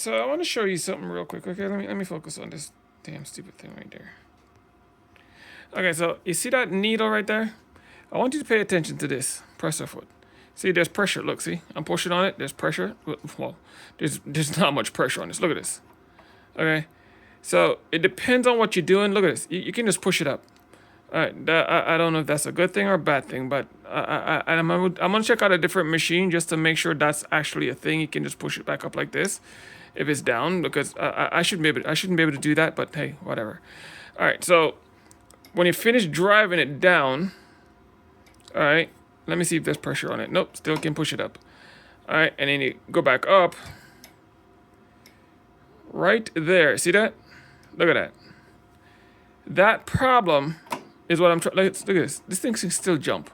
so I want to show you something real quick. Okay, let me focus on this damn stupid thing right there. Okay, so you see that needle right there? I want you to pay attention to this presser foot. See, there's pressure. Look, see, I'm pushing on it. There's pressure. Well, there's not much pressure on this. Look at this. Okay, so it depends on what you're doing. Look at this. You can just push it up. All right, I don't know if that's a good thing or a bad thing, but I'm gonna check out a different machine just to make sure that's actually a thing. You can just push it back up like this if it's down, because I shouldn't be able to do that. But hey, whatever. All right, so when you finish driving it down, all right, let me see if there's pressure on it. Nope, still can push it up. All right, and then you go back up. Right there, see that? Look at that. That problem is what I'm trying. Look at this. This thing can still jump.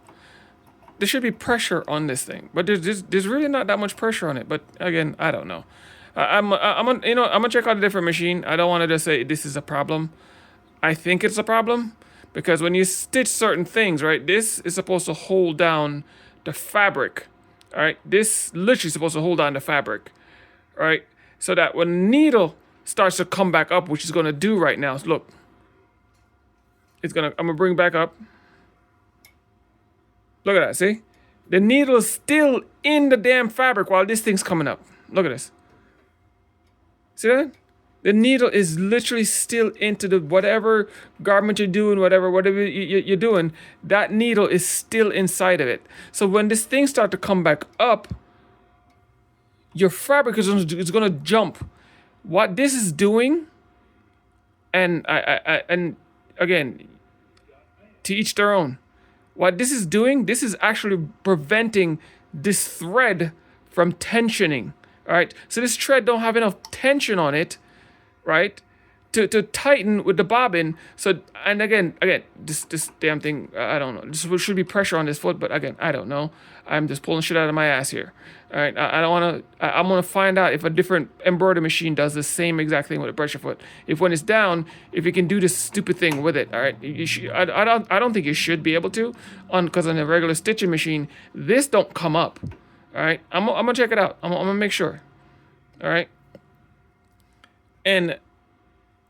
There should be pressure on this thing, but there's really not that much pressure on it. But again, I don't know. I'm gonna check out a different machine. I don't want to just say this is a problem. I think it's a problem because when you stitch certain things, right, this is supposed to hold down the fabric. All right, this literally supposed to hold down the fabric, right, so that when the needle starts to come back up, which it's gonna do right now. So look. I'm gonna bring back up. Look at that, see? The needle is still in the damn fabric while this thing's coming up. Look at this. See that? The needle is literally still into the whatever garment you're doing, whatever you're doing, that needle is still inside of it. So when this thing starts to come back up, your fabric is gonna jump. What this is doing, and again, to each their own. What this is doing, this is actually preventing this thread from tensioning. All right. So this thread don't have enough tension on it, right, to tighten with the bobbin. So, and again, this damn thing, I don't know. This should be pressure on this foot, but again, I don't know. I'm just pulling shit out of my ass here. All right, I don't want to. I'm gonna find out if a different embroidery machine does the same exact thing with a pressure foot. If when it's down, if you can do this stupid thing with it. All right, you should. I don't think you should be able to, because on a regular stitching machine, this don't come up. All right, I'm gonna check it out. I'm gonna make sure. All right,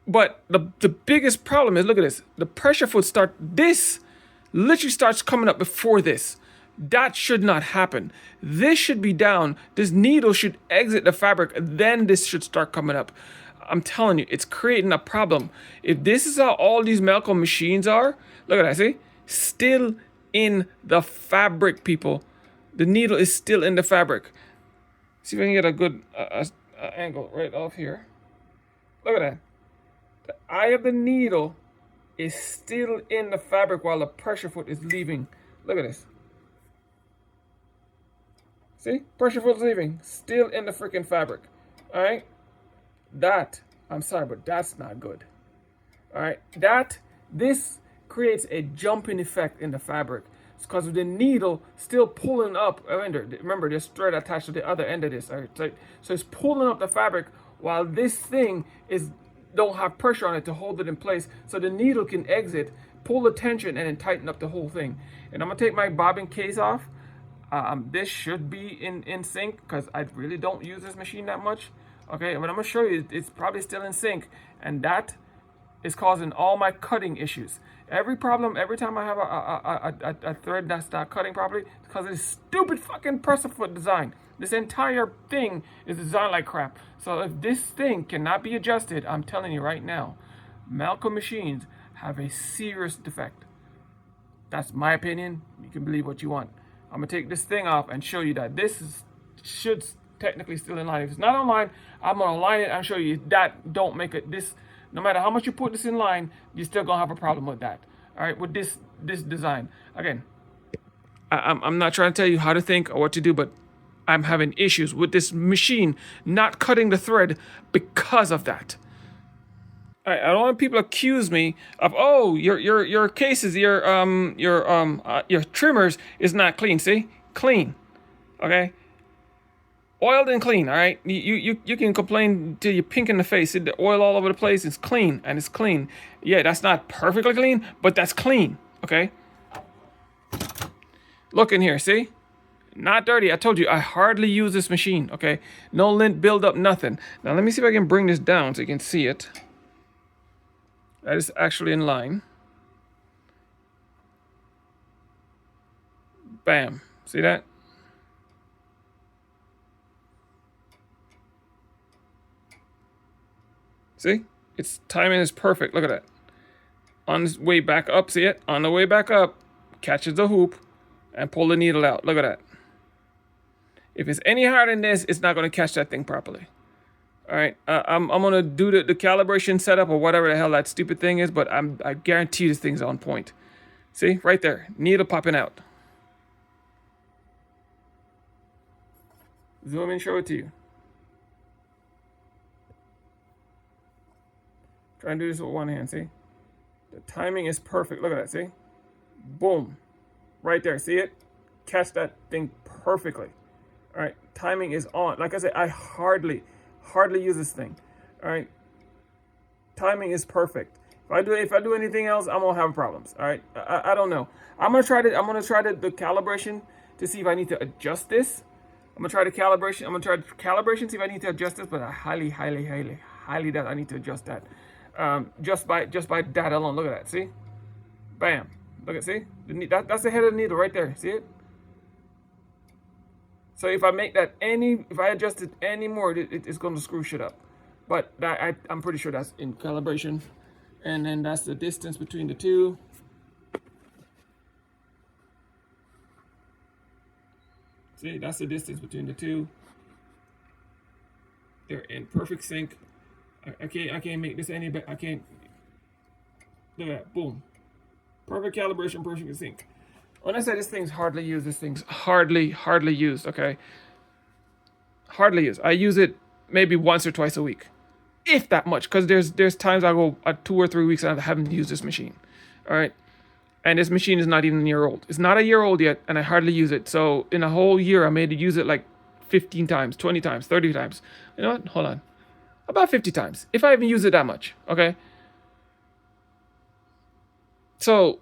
but the biggest problem is, look at this. The pressure foot this literally starts coming up before this. That should not happen. This should be down. This needle should exit the fabric. Then this should start coming up. I'm telling you, it's creating a problem. If this is how all these Melco machines are, look at that, see? Still in the fabric, people. The needle is still in the fabric. See if I can get a good angle right off here. Look at that. The eye of the needle is still in the fabric while the pressure foot is leaving. Look at this. See? Pressure foot's leaving. Still in the freaking fabric. Alright? I'm sorry, but that's not good. Alright? This creates a jumping effect in the fabric. It's because of the needle still pulling up. Remember, there's thread attached to the other end of this. All right? So it's pulling up the fabric while this thing don't have pressure on it to hold it in place. So the needle can exit, pull the tension, and then tighten up the whole thing. And I'm going to take my bobbin case off. This should be in sync because I really don't use this machine that much. Okay, but I'm going to show you it's probably still in sync. And that is causing all my cutting issues. Every time I have a thread that's not cutting properly, it's because of this stupid fucking presser foot design. This entire thing is designed like crap. So if this thing cannot be adjusted, I'm telling you right now, Melco machines have a serious defect. That's my opinion. You can believe what you want. I'm gonna take this thing off and show you that should technically still in line. If it's not online, I'm gonna align it and show you that don't make it this. No matter how much you put this in line, you're still gonna have a problem with that. All right, with this design. Again, I'm not trying to tell you how to think or what to do, but I'm having issues with this machine not cutting the thread because of that. All right, I don't want people to accuse me of, oh, your cases, your trimmers is not clean. See, clean, okay, oiled and clean. All right, you can complain till you're pink in the face. The oil all over the place. It's clean and it's clean. Yeah, that's not perfectly clean, but that's clean. Okay. Look in here. See, Not dirty. I told you, I hardly use this machine, okay? No lint buildup, nothing. Now, let me see if I can bring this down so you can see it. That is actually in line. Bam. See that? See? Its timing is perfect. Look at that. On its way back up, see it? On the way back up, catches the hoop and pull the needle out. Look at that. If it's any higher than this, it's not going to catch that thing properly. All right, I'm going to do the calibration setup or whatever the hell that stupid thing is, but I guarantee this thing's on point. See, right there, needle popping out. Zoom in, show it to you. Try and do this with one hand, see? The timing is perfect. Look at that, see? Boom. Right there, see it? Catch that thing perfectly. All right, timing is on. Like I said, I hardly use this thing. All right, timing is perfect. If I do anything else, I'm gonna have problems. All right, I don't know. I'm gonna try the calibration to see if I need to adjust this. I'm gonna try the calibration. See if I need to adjust this, but I highly doubt I need to adjust that. Just by that alone. Look at that. See, bam. Look at, see, that's the head of the needle right there. See it? So if I make that if I adjust it any more, it's going to screw shit up. But I'm pretty sure that's in calibration. And then that's the distance between the two. See, that's the distance between the two. They're in perfect sync. I can't make this any better. I can't. Look at that. Boom. Perfect calibration, perfect sync. When I say this thing's hardly used, this thing's hardly used, okay? Hardly used. I use it maybe once or twice a week, if that much, because there's times I go 2 or 3 weeks and I haven't used this machine, all right? And this machine is not even a year old. It's not a year old yet, and I hardly use it. So in a whole year, I made to use it like 15 times, 20 times, 30 times. You know what? Hold on. About 50 times, if I even use it that much, okay? So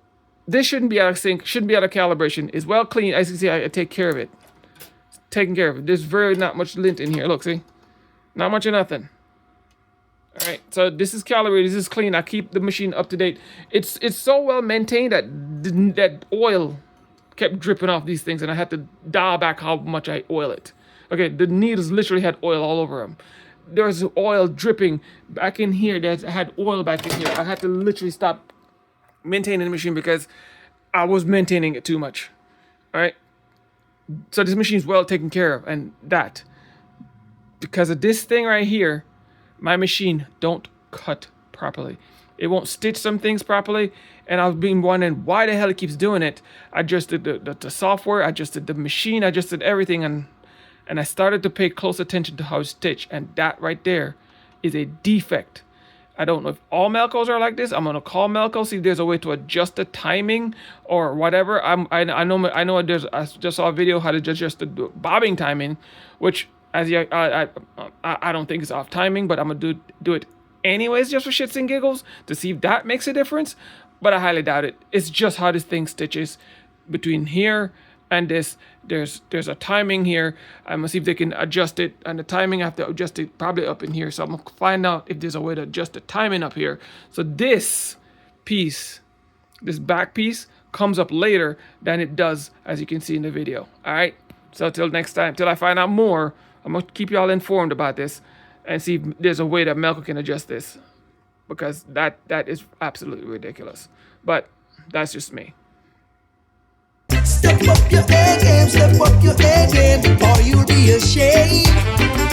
this shouldn't be out of sync, shouldn't be out of calibration. It's well clean. As you can see, I take care of it. Taking care of it. There's very not much lint in here. Look, see? Not much of nothing. All right, so this is calibrated. This is clean. I keep the machine up to date. It's so well maintained that oil kept dripping off these things, and I had to dial back how much I oil it. Okay, the needles literally had oil all over them. There was oil dripping back in here. I had oil back in here. I had to literally stop maintaining the machine because I was maintaining it too much. All right. So this machine is well taken care of, and that because of this thing right here, my machine don't cut properly. It won't stitch some things properly, and I've been wondering why the hell it keeps doing it. I adjusted the software, I adjusted the machine, I adjusted everything, and I started to pay close attention to how it's stitched, and that right there is a defect. I don't know if all Melcos are like this. I'm gonna call Melco, see if there's a way to adjust the timing or whatever. I know. I just saw a video how to adjust the bobbing timing, which I don't think it's off timing, but I'm gonna do it anyways just for shits and giggles to see if that makes a difference. But I highly doubt it. It's just how this thing stitches between here and this. There's a timing here. I'm gonna see if they can adjust it, and the timing I have to adjust it probably up in here. So I'm gonna find out if there's a way to adjust the timing up here. So this piece, this back piece, comes up later than it does, as you can see in the video. All right. So till next time, till I find out more, I'm gonna keep y'all informed about this and see if there's a way that Melco can adjust this, because that is absolutely ridiculous. But that's just me. Step up your A game, or you'll be ashamed.